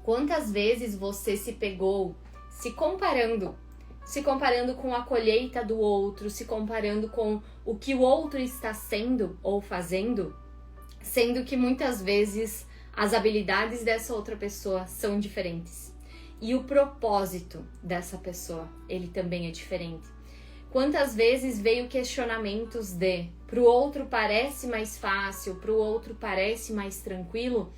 Quantas vezes você se pegou se comparando com a colheita do outro, se comparando com o que o outro está sendo ou fazendo, sendo que muitas vezes as habilidades dessa outra pessoa são diferentes. E o propósito dessa pessoa, ele também é diferente. Quantas vezes veio questionamentos de pro outro parece mais fácil, pro outro parece mais tranquilo,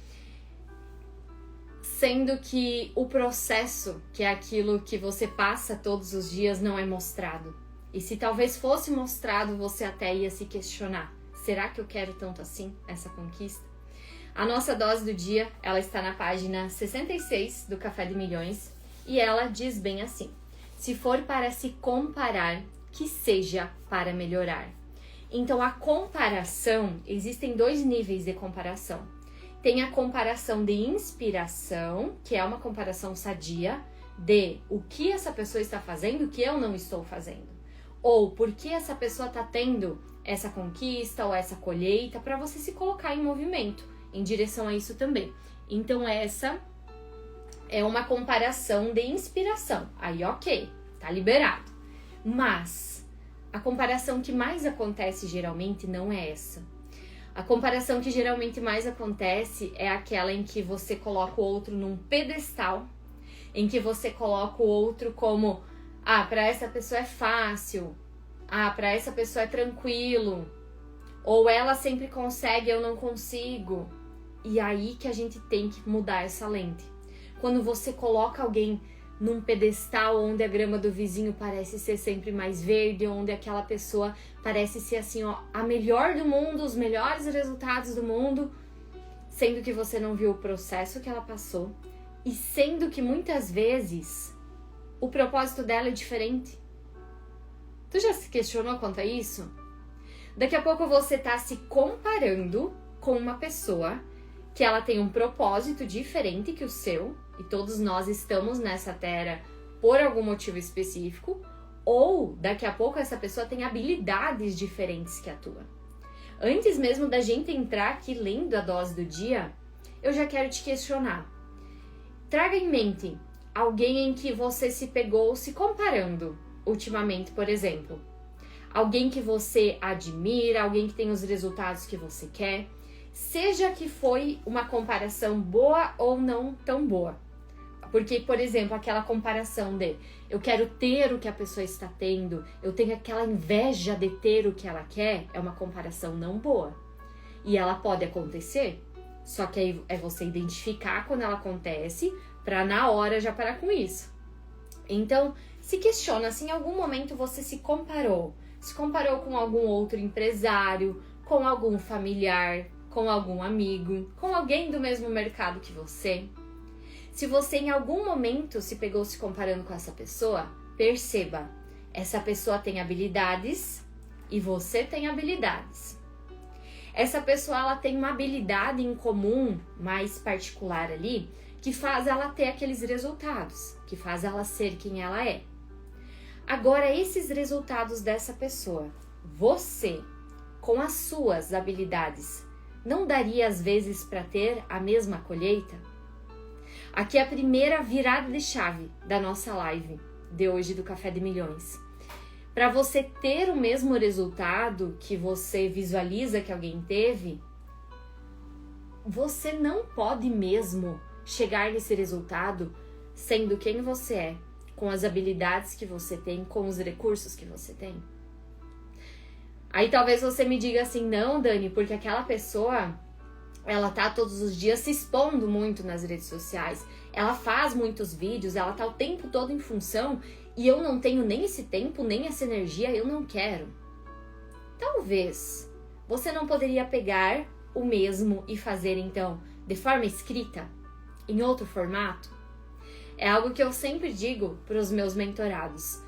sendo que o processo, que é aquilo que você passa todos os dias, não é mostrado. E se talvez fosse mostrado, você até ia se questionar. Será que eu quero tanto assim essa conquista? A nossa dose do dia, ela está na página 66 do Café de Milhões e ela diz bem assim: se for para se comparar, que seja para melhorar. Então a comparação, existem 2 níveis de comparação. Tem a comparação de inspiração, que é uma comparação sadia de o que essa pessoa está fazendo que eu não estou fazendo. Ou por que essa pessoa está tendo essa conquista ou essa colheita, para você se colocar em movimento em direção a isso também. Então essa é uma comparação de inspiração. Aí ok, tá liberado. Mas a comparação que mais acontece geralmente não é essa. A comparação que geralmente mais acontece é aquela em que você coloca o outro num pedestal, em que você coloca o outro como, para essa pessoa é fácil, para essa pessoa é tranquilo, ou ela sempre consegue, eu não consigo. E aí que a gente tem que mudar essa lente. Quando você coloca alguém num pedestal onde a grama do vizinho parece ser sempre mais verde, onde aquela pessoa parece ser assim, a melhor do mundo, os melhores resultados do mundo, sendo que você não viu o processo que ela passou e sendo que muitas vezes o propósito dela é diferente. Tu já se questionou quanto a isso? Daqui a pouco você tá se comparando com uma pessoa que ela tem um propósito diferente que o seu, e todos nós estamos nessa terra por algum motivo específico, ou daqui a pouco essa pessoa tem habilidades diferentes que a tua. Antes mesmo da gente entrar aqui lendo a dose do dia, eu já quero te questionar. Traga em mente alguém em que você se pegou se comparando ultimamente, por exemplo. Alguém que você admira, alguém que tem os resultados que você quer. Seja que foi uma comparação boa ou não tão boa. Porque, por exemplo, aquela comparação de eu quero ter o que a pessoa está tendo, eu tenho aquela inveja de ter o que ela quer, é uma comparação não boa. E ela pode acontecer, só que aí é você identificar quando ela acontece, para na hora já parar com isso. Então, se questiona se em algum momento você se comparou com algum outro empresário, com algum familiar, com algum amigo, com alguém do mesmo mercado que você. Se você em algum momento se pegou se comparando com essa pessoa, perceba, essa pessoa tem habilidades e você tem habilidades. Essa pessoa ela tem uma habilidade em comum, mais particular ali, que faz ela ter aqueles resultados, que faz ela ser quem ela é. Agora, esses resultados dessa pessoa, você, com as suas habilidades, não daria às vezes para ter a mesma colheita? Aqui é a primeira virada de chave da nossa live de hoje do Café de Milhões. Para você ter o mesmo resultado que você visualiza que alguém teve, você não pode mesmo chegar nesse resultado sendo quem você é, com as habilidades que você tem, com os recursos que você tem. Aí talvez você me diga assim, não, Dani, porque aquela pessoa, ela tá todos os dias se expondo muito nas redes sociais, ela faz muitos vídeos, ela tá o tempo todo em função e eu não tenho nem esse tempo, nem essa energia, eu não quero. Talvez você não poderia pegar o mesmo e fazer então de forma escrita, em outro formato? É algo que eu sempre digo para os meus mentorados.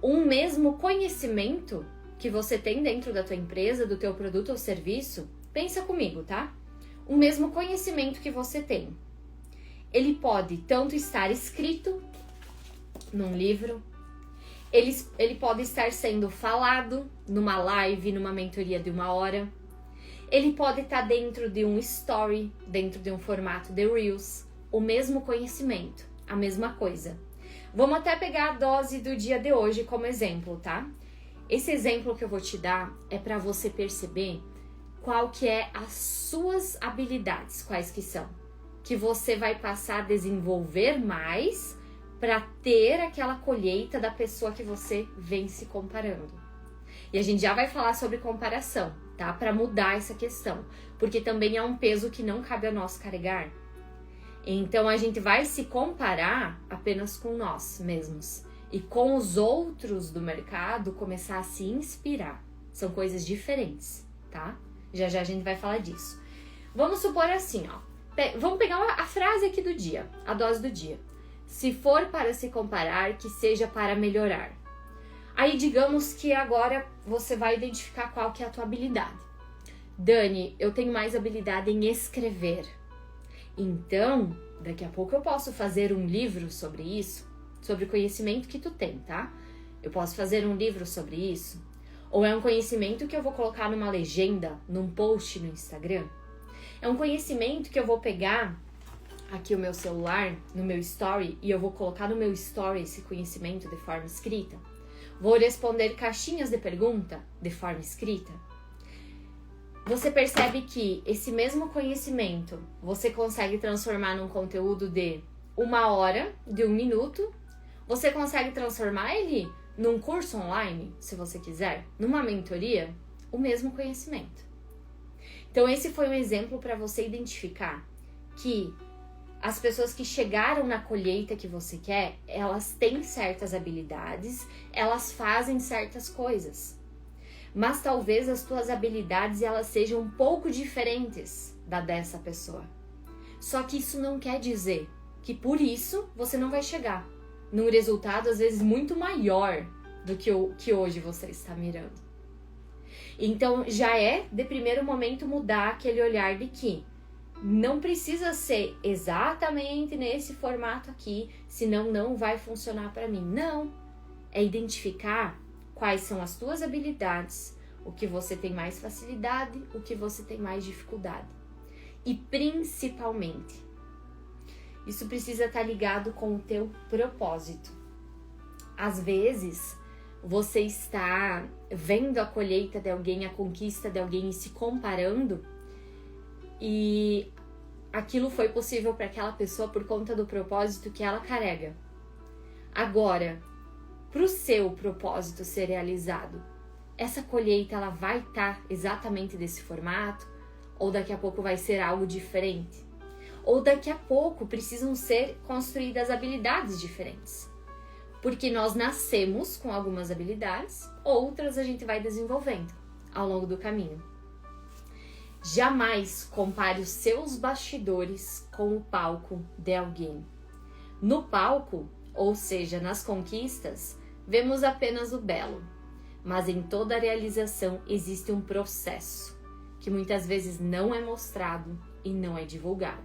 Um mesmo conhecimento que você tem dentro da tua empresa, do teu produto ou serviço, pensa comigo, tá? O mesmo conhecimento que você tem, ele pode tanto estar escrito num livro, ele pode estar sendo falado numa live, numa mentoria de 1 hora, ele pode estar dentro de um story, dentro de um formato de Reels, o mesmo conhecimento, a mesma coisa. Vamos até pegar a dose do dia de hoje como exemplo, tá? Esse exemplo que eu vou te dar é para você perceber qual que é as suas habilidades, quais que são, que você vai passar a desenvolver mais para ter aquela colheita da pessoa que você vem se comparando. E a gente já vai falar sobre comparação, tá? Para mudar essa questão, porque também é um peso que não cabe a nós carregar. Então a gente vai se comparar apenas com nós mesmos e com os outros do mercado começar a se inspirar. São coisas diferentes, tá? Já já a gente vai falar disso. Vamos supor assim, ó. Vamos pegar a frase aqui do dia, a dose do dia. Se for para se comparar, que seja para melhorar. Aí digamos que agora você vai identificar qual que é a tua habilidade. Dani, eu tenho mais habilidade em escrever. Então, daqui a pouco eu posso fazer um livro sobre isso, sobre o conhecimento que tu tem, tá? Eu posso fazer um livro sobre isso? Ou é um conhecimento que eu vou colocar numa legenda, num post no Instagram? É um conhecimento que eu vou pegar aqui o meu celular, no meu story, e eu vou colocar no meu story esse conhecimento de forma escrita? Vou responder caixinhas de pergunta de forma escrita? Você percebe que esse mesmo conhecimento você consegue transformar num conteúdo de 1 hora, de 1 minuto. Você consegue transformar ele num curso online, se você quiser, numa mentoria, o mesmo conhecimento. Então esse foi um exemplo para você identificar que as pessoas que chegaram na colheita que você quer, elas têm certas habilidades, elas fazem certas coisas. Mas talvez as tuas habilidades elas sejam um pouco diferentes da dessa pessoa. Só que isso não quer dizer que por isso você não vai chegar num resultado às vezes muito maior do que o que hoje você está mirando. Então já é de primeiro momento mudar aquele olhar de que não precisa ser exatamente nesse formato aqui, senão não vai funcionar para mim. Não, é identificar quais são as tuas habilidades, o que você tem mais facilidade, o que você tem mais dificuldade. E principalmente, isso precisa estar ligado com o teu propósito. Às vezes, você está vendo a colheita de alguém, a conquista de alguém e se comparando, e aquilo foi possível para aquela pessoa por conta do propósito que ela carrega. Agora, para o seu propósito ser realizado, essa colheita ela vai estar exatamente desse formato? Ou daqui a pouco vai ser algo diferente? Ou daqui a pouco precisam ser construídas habilidades diferentes? Porque nós nascemos com algumas habilidades, outras a gente vai desenvolvendo ao longo do caminho. Jamais compare os seus bastidores com o palco de alguém. No palco, ou seja, nas conquistas, vemos apenas o belo, mas em toda a realização existe um processo que muitas vezes não é mostrado e não é divulgado.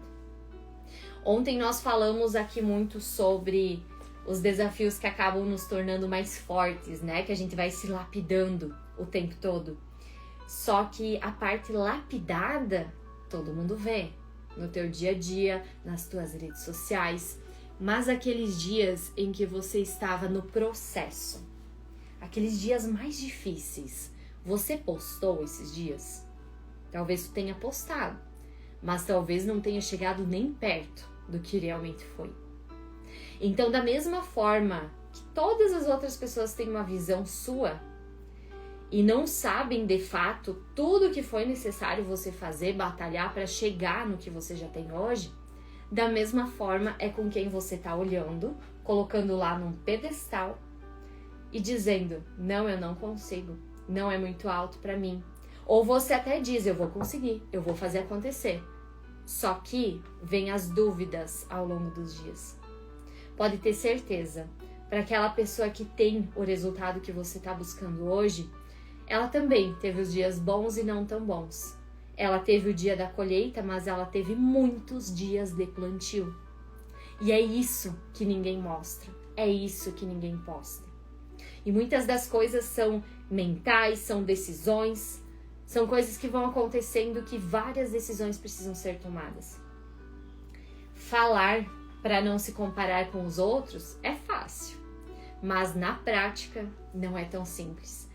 Ontem nós falamos aqui muito sobre os desafios que acabam nos tornando mais fortes, né? Que a gente vai se lapidando o tempo todo. Só que a parte lapidada, todo mundo vê no teu dia a dia, nas tuas redes sociais. Mas aqueles dias em que você estava no processo, aqueles dias mais difíceis, você postou esses dias? Talvez tu tenha postado, mas talvez não tenha chegado nem perto do que realmente foi. Então, da mesma forma que todas as outras pessoas têm uma visão sua e não sabem de fato tudo que foi necessário você fazer, batalhar para chegar no que você já tem hoje, da mesma forma é com quem você está olhando, colocando lá num pedestal e dizendo, não, eu não consigo, não é muito alto para mim. Ou você até diz, eu vou conseguir, eu vou fazer acontecer. Só que vem as dúvidas ao longo dos dias. Pode ter certeza, para aquela pessoa que tem o resultado que você está buscando hoje, ela também teve os dias bons e não tão bons. Ela teve o dia da colheita, mas ela teve muitos dias de plantio. E é isso que ninguém mostra, é isso que ninguém posta. E muitas das coisas são mentais, são decisões, são coisas que vão acontecendo que várias decisões precisam ser tomadas. Falar para não se comparar com os outros é fácil, mas na prática não é tão simples,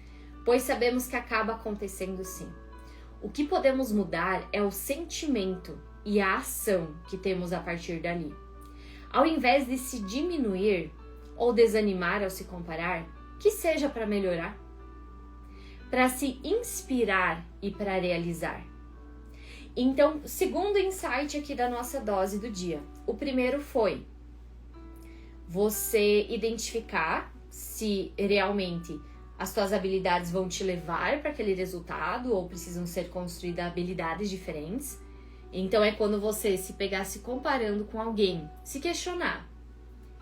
pois sabemos que acaba acontecendo sim. O que podemos mudar é o sentimento e a ação que temos a partir dali. Ao invés de se diminuir ou desanimar ao se comparar, que seja para melhorar, para se inspirar e para realizar. Então, segundo insight aqui da nossa dose do dia. O primeiro foi você identificar se realmente as tuas habilidades vão te levar para aquele resultado ou precisam ser construídas habilidades diferentes. Então é quando você se pegar se comparando com alguém, se questionar.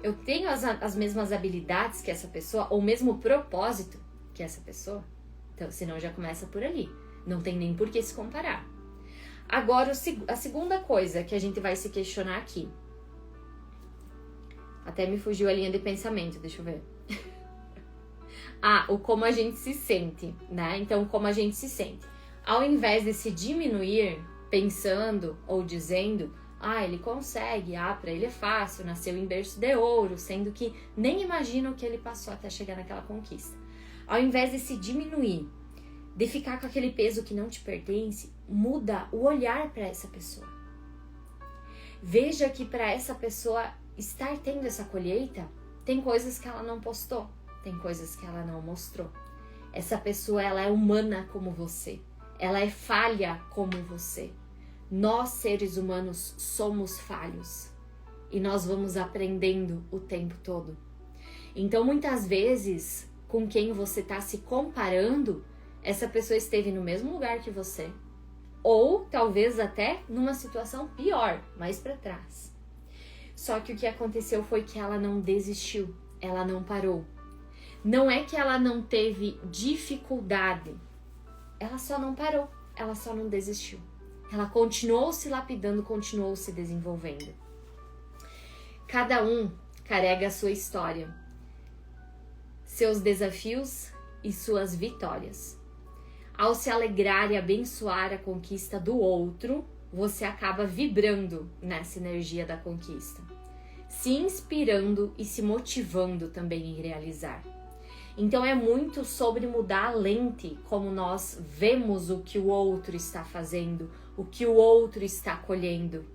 Eu tenho as mesmas habilidades que essa pessoa ou o mesmo propósito que essa pessoa? Então, senão já começa por ali. Não tem nem por que se comparar. Agora, a segunda coisa que a gente vai se questionar aqui. Até me fugiu a linha de pensamento, deixa eu ver. O como a gente se sente, né? Então, como a gente se sente. Ao invés de se diminuir pensando ou dizendo, ele consegue, pra ele é fácil, nasceu em berço de ouro, sendo que nem imagina o que ele passou até chegar naquela conquista. Ao invés de se diminuir, de ficar com aquele peso que não te pertence, muda o olhar para essa pessoa. Veja que para essa pessoa estar tendo essa colheita, tem coisas que ela não postou, tem coisas que ela não mostrou. Essa pessoa, ela é humana como você, ela é falha como você. Nós, seres humanos, somos falhos e nós vamos aprendendo o tempo todo. Então, muitas vezes, com quem você está se comparando, essa pessoa esteve no mesmo lugar que você, ou talvez até numa situação pior, mais para trás. Só que o que aconteceu foi que ela não desistiu, ela não parou. Não é que ela não teve dificuldade, ela só não parou, ela só não desistiu. Ela continuou se lapidando, continuou se desenvolvendo. Cada um carrega a sua história, seus desafios e suas vitórias. Ao se alegrar e abençoar a conquista do outro, você acaba vibrando nessa energia da conquista, se inspirando e se motivando também em realizar. Então é muito sobre mudar a lente, como nós vemos o que o outro está fazendo, o que o outro está colhendo.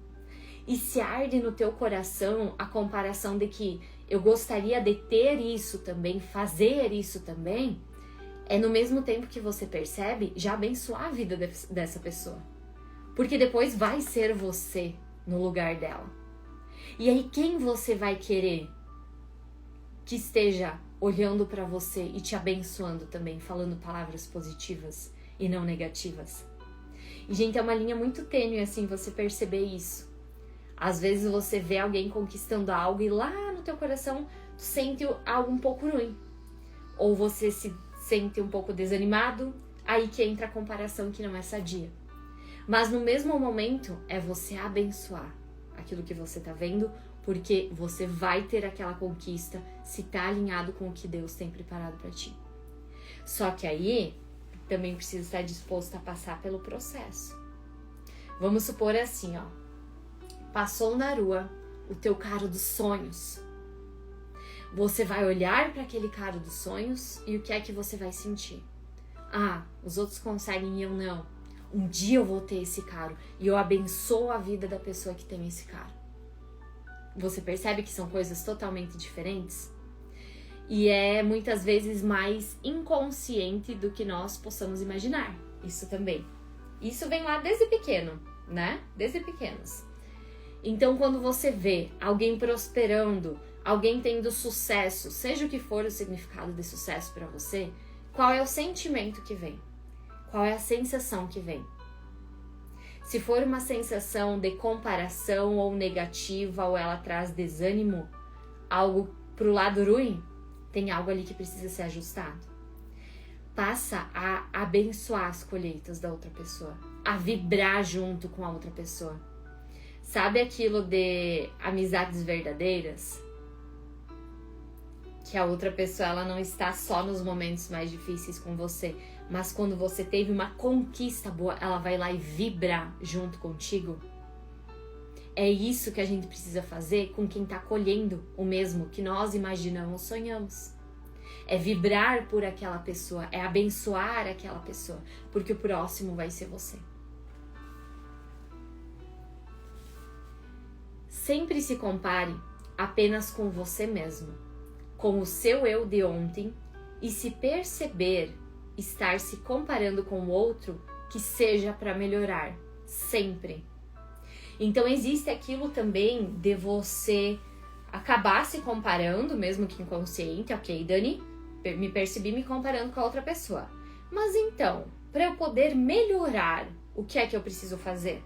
E se arde no teu coração a comparação de que eu gostaria de ter isso também, fazer isso também, é no mesmo tempo que você percebe já abençoar a vida dessa pessoa. Porque depois vai ser você no lugar dela. E aí quem você vai querer que esteja olhando para você e te abençoando também, falando palavras positivas e não negativas? E, gente, é uma linha muito tênue, assim, você perceber isso. Às vezes você vê alguém conquistando algo e lá no teu coração tu sente algo um pouco ruim. Ou você se sente um pouco desanimado, aí que entra a comparação que não é sadia. Mas no mesmo momento é você abençoar aquilo que você tá vendo, porque você vai ter aquela conquista se tá alinhado com o que Deus tem preparado para ti. Só que aí também precisa estar disposto a passar pelo processo. Vamos supor assim, passou na rua o teu carro dos sonhos. Você vai olhar para aquele carro dos sonhos e o que é que você vai sentir? Os outros conseguem e eu não. Um dia eu vou ter esse carro e eu abençoo a vida da pessoa que tem esse carro. Você percebe que são coisas totalmente diferentes? E é muitas vezes mais inconsciente do que nós possamos imaginar. Isso também. Isso vem lá desde pequeno, né? Desde pequenos. Então, quando você vê alguém prosperando, alguém tendo sucesso, seja o que for o significado de sucesso para você, qual é o sentimento que vem? Qual é a sensação que vem? Se for uma sensação de comparação ou negativa, ou ela traz desânimo, algo pro lado ruim, tem algo ali que precisa ser ajustado. Passa a abençoar as colheitas da outra pessoa, a vibrar junto com a outra pessoa. Sabe aquilo de amizades verdadeiras? Que a outra pessoa, ela não está só nos momentos mais difíceis com você, mas quando você teve uma conquista boa, ela vai lá e vibra junto contigo. é isso que a gente precisa fazer com quem está colhendo o mesmo que nós imaginamos, sonhamos. É vibrar por aquela pessoa, é abençoar aquela pessoa, porque o próximo vai ser você. Sempre se compare apenas com você mesmo, com o seu eu de ontem, e se perceber estar se comparando com o outro, que seja para melhorar, sempre. Então existe aquilo também de você acabar se comparando, mesmo que inconsciente. Ok, Dani, me percebi me comparando com a outra pessoa. Mas então, para eu poder melhorar, o que é que eu preciso fazer?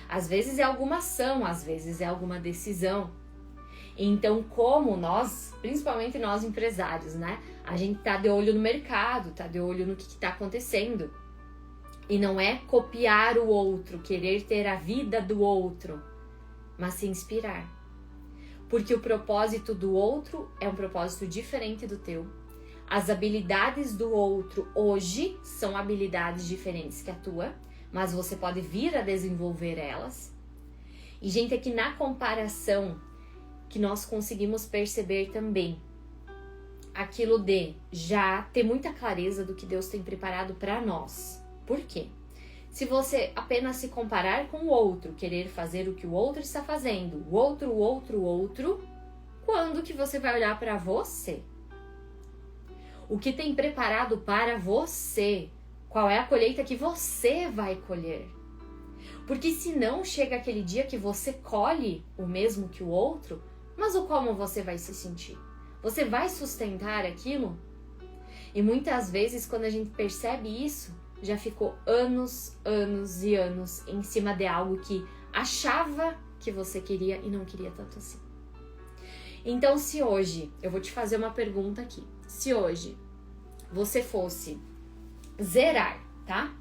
Às vezes é alguma ação, às vezes é alguma decisão. Então, como nós, principalmente nós empresários, né? A gente tá de olho no mercado, tá de olho no que tá acontecendo. E não é copiar o outro, querer ter a vida do outro, mas se inspirar. Porque o propósito do outro é um propósito diferente do teu. As habilidades do outro hoje são habilidades diferentes que a tua, mas você pode vir a desenvolver elas. E, gente, aqui na comparação que nós conseguimos perceber também aquilo de já ter muita clareza do que Deus tem preparado para nós. Por quê? Se você apenas se comparar com o outro, querer fazer o que o outro está fazendo, o outro, quando que você vai olhar para você? O que tem preparado para você? Qual é a colheita que você vai colher? Porque senão chega aquele dia que você colhe o mesmo que o outro, mas o como você vai se sentir? Você vai sustentar aquilo? E muitas vezes quando a gente percebe isso, já ficou anos e anos em cima de algo que achava que você queria e não queria tanto assim. Então, se hoje, eu vou te fazer uma pergunta aqui. Se hoje você fosse zerar, tá?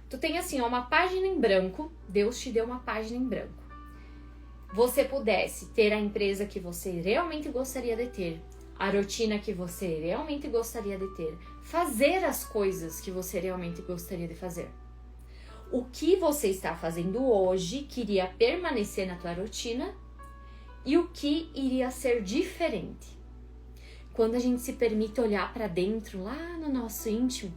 Tu tem assim, ó, uma página em branco, Deus te deu uma página em branco. Você pudesse ter a empresa que você realmente gostaria de ter, a rotina que você realmente gostaria de ter, fazer as coisas que você realmente gostaria de fazer. O que você está fazendo hoje que iria permanecer na tua rotina e o que iria ser diferente. Quando a gente se permite olhar para dentro, lá no nosso íntimo,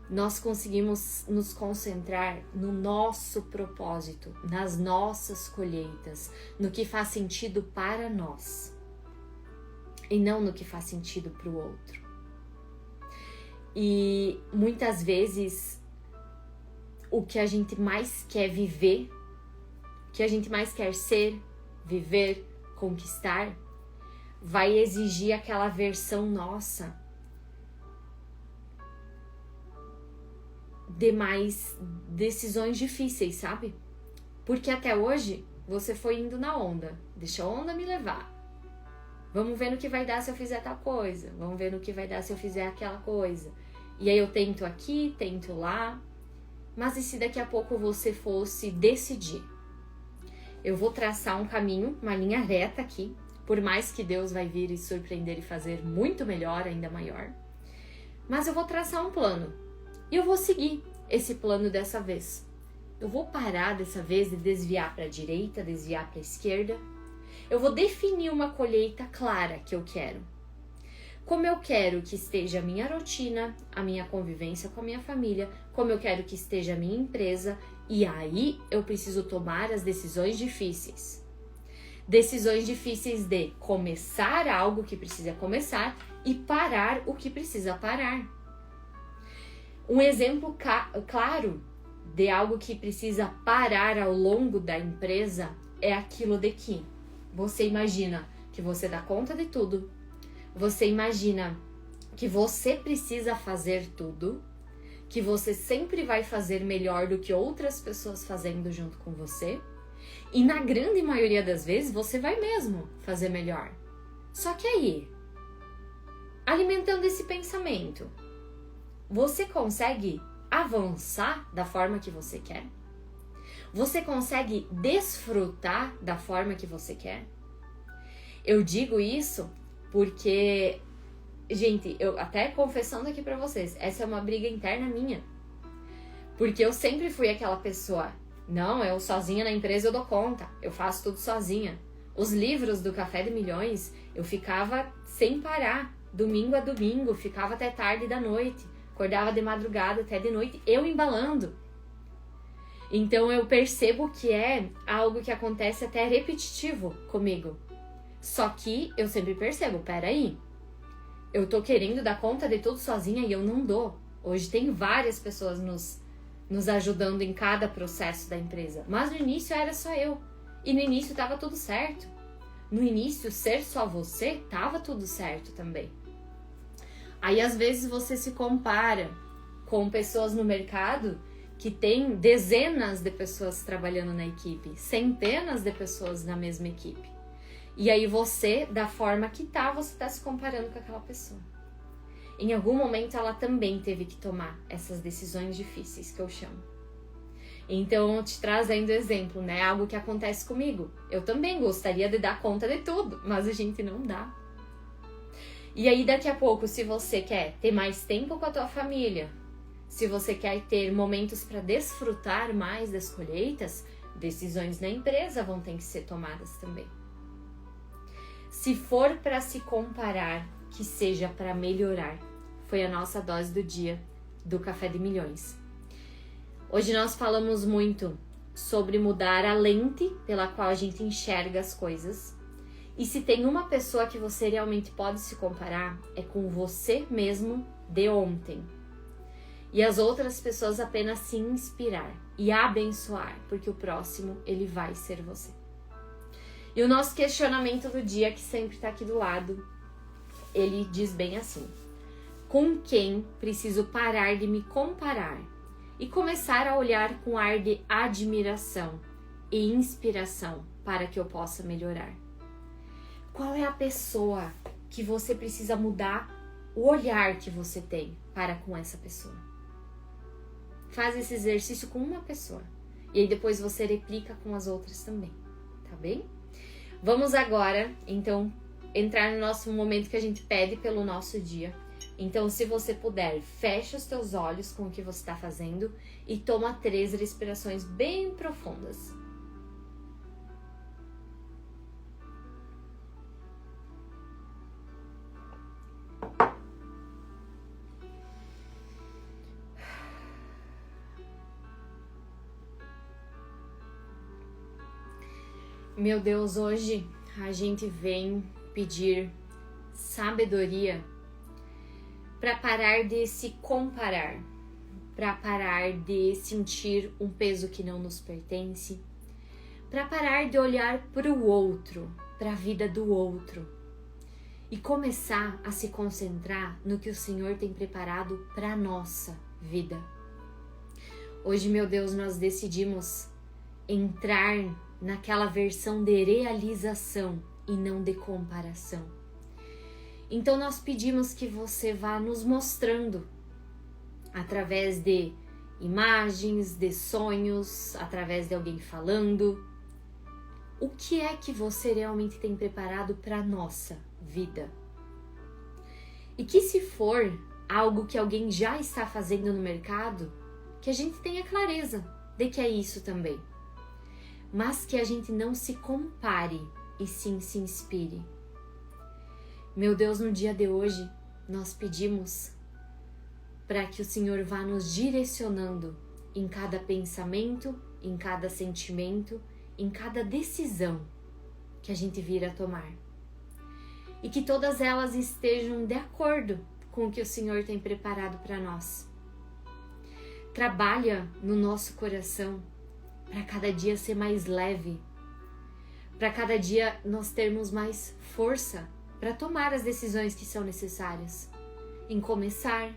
nós conseguimos nos concentrar no nosso propósito, nas nossas colheitas, no que faz sentido para nós e não no que faz sentido para o outro. E muitas vezes o que a gente mais quer viver, o que a gente mais quer ser, viver, conquistar, vai exigir aquela versão nossa de mais decisões difíceis, sabe? Porque até hoje você foi indo na onda, deixa a onda me levar. Vamos ver no que vai dar se eu fizer tal coisa. Vamos ver no que vai dar se eu fizer aquela coisa. E aí eu tento aqui, tento lá. Mas e se daqui a pouco você fosse decidir? Eu vou traçar um caminho, uma linha reta aqui. Por mais que Deus vai vir e surpreender e fazer muito melhor, ainda maior. Mas eu vou traçar um plano. E eu vou seguir esse plano dessa vez. Eu vou parar dessa vez de desviar para a direita, desviar para a esquerda. Eu vou definir uma colheita clara que eu quero. Como eu quero que esteja a minha rotina, a minha convivência com a minha família, como eu quero que esteja a minha empresa, e aí eu preciso tomar as decisões difíceis. Decisões difíceis de começar algo que precisa começar e parar o que precisa parar. Um exemplo claro de algo que precisa parar ao longo da empresa é aquilo de que você imagina que você dá conta de tudo, você imagina que você precisa fazer tudo, que você sempre vai fazer melhor do que outras pessoas fazendo junto com você, e na grande maioria das vezes você vai mesmo fazer melhor. Só que aí, alimentando esse pensamento, você consegue avançar da forma que você quer? Você consegue desfrutar da forma que você quer? Eu digo isso porque, gente, eu até confessando aqui pra vocês, essa é uma briga interna minha. Porque eu sempre fui aquela pessoa Não, eu sozinha na empresa eu dou conta, eu faço tudo sozinha. Os livros do Café de Milhões, eu ficava sem parar, domingo a domingo, ficava até tarde da noite, acordava de madrugada até de noite, eu embalando. Então eu percebo que é algo que acontece até repetitivo comigo. Só que eu sempre percebo, peraí, eu tô querendo dar conta de tudo sozinha e eu não dou. Hoje tem várias pessoas nos ajudando em cada processo da empresa. Mas no início era só eu. E no início tava tudo certo. No início, ser só você, tava tudo certo também. Aí às vezes você se compara com pessoas no mercado que tem dezenas de pessoas trabalhando na equipe, centenas de pessoas na mesma equipe. E aí você, da forma que tá, você tá se comparando com aquela pessoa. Em algum momento ela também teve que tomar essas decisões difíceis, que eu chamo. Então, te trazendo exemplo, né? Algo que acontece comigo. Eu também gostaria de dar conta de tudo, mas a gente não dá. E aí, daqui a pouco, se você quer ter mais tempo com a tua família, se você quer ter momentos para desfrutar mais das colheitas, decisões na empresa vão ter que ser tomadas também. Se for para se comparar, que seja para melhorar. Foi a nossa dose do dia do Café de Milhões. Hoje nós falamos muito sobre mudar a lente pela qual a gente enxerga as coisas. E se tem uma pessoa que você realmente pode se comparar, é com você mesmo de ontem. E as outras pessoas apenas se inspirar e abençoar, porque o próximo, ele vai ser você. E o nosso questionamento do dia, que sempre está aqui do lado, ele diz bem assim: com quem preciso parar de me comparar e começar a olhar com ar de admiração e inspiração para que eu possa melhorar? Qual é a pessoa que você precisa mudar o olhar que você tem para com essa pessoa? Faz esse exercício com uma pessoa e aí depois você replica com as outras também, tá bem? Vamos agora, então, entrar no nosso momento que a gente pede pelo nosso dia. Então, se você puder, fecha os teus olhos com o que você está fazendo e toma 3 respirações bem profundas. Meu Deus, hoje a gente vem pedir sabedoria para parar de se comparar, para parar de sentir um peso que não nos pertence, para parar de olhar para o outro, para a vida do outro e começar a se concentrar no que o Senhor tem preparado para a nossa vida. Hoje, meu Deus, nós decidimos entrar naquela versão de realização e não de comparação. Então nós pedimos que você vá nos mostrando através de imagens, de sonhos, através de alguém falando, o que é que você realmente tem preparado para a nossa vida. E que se for algo que alguém já está fazendo no mercado, que a gente tenha clareza de que é isso também. Mas que a gente não se compare e sim se inspire. Meu Deus, no dia de hoje, nós pedimos para que o Senhor vá nos direcionando em cada pensamento, em cada sentimento, em cada decisão que a gente vir a tomar. E que todas elas estejam de acordo com o que o Senhor tem preparado para nós. Trabalha no nosso coração para cada dia ser mais leve, para cada dia nós termos mais força para tomar as decisões que são necessárias, em começar,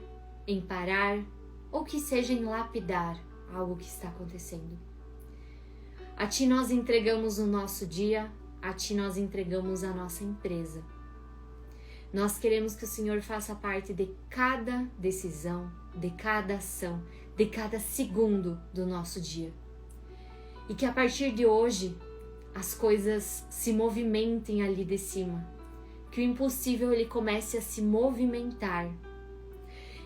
em parar, ou que seja em lapidar algo que está acontecendo. A Ti nós entregamos o nosso dia, a Ti nós entregamos a nossa empresa. Nós queremos que o Senhor faça parte de cada decisão, de cada ação, de cada segundo do nosso dia. E que a partir de hoje as coisas se movimentem ali de cima. Que o impossível ele comece a se movimentar.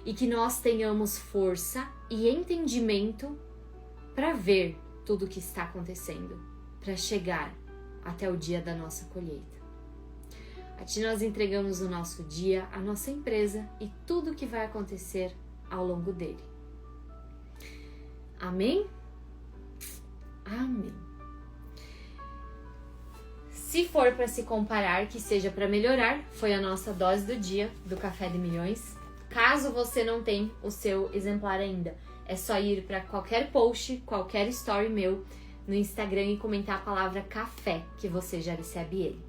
E que nós tenhamos força e entendimento para ver tudo o que está acontecendo para chegar até o dia da nossa colheita. A Ti nós entregamos o nosso dia, a nossa empresa e tudo o que vai acontecer ao longo dele. Amém? Amém. Se for para se comparar, que seja para melhorar, foi a nossa dose do dia do Café de Milhões. Caso você não tenha o seu exemplar ainda, é só ir para qualquer post, qualquer story meu no Instagram e comentar a palavra café, que você já recebe ele.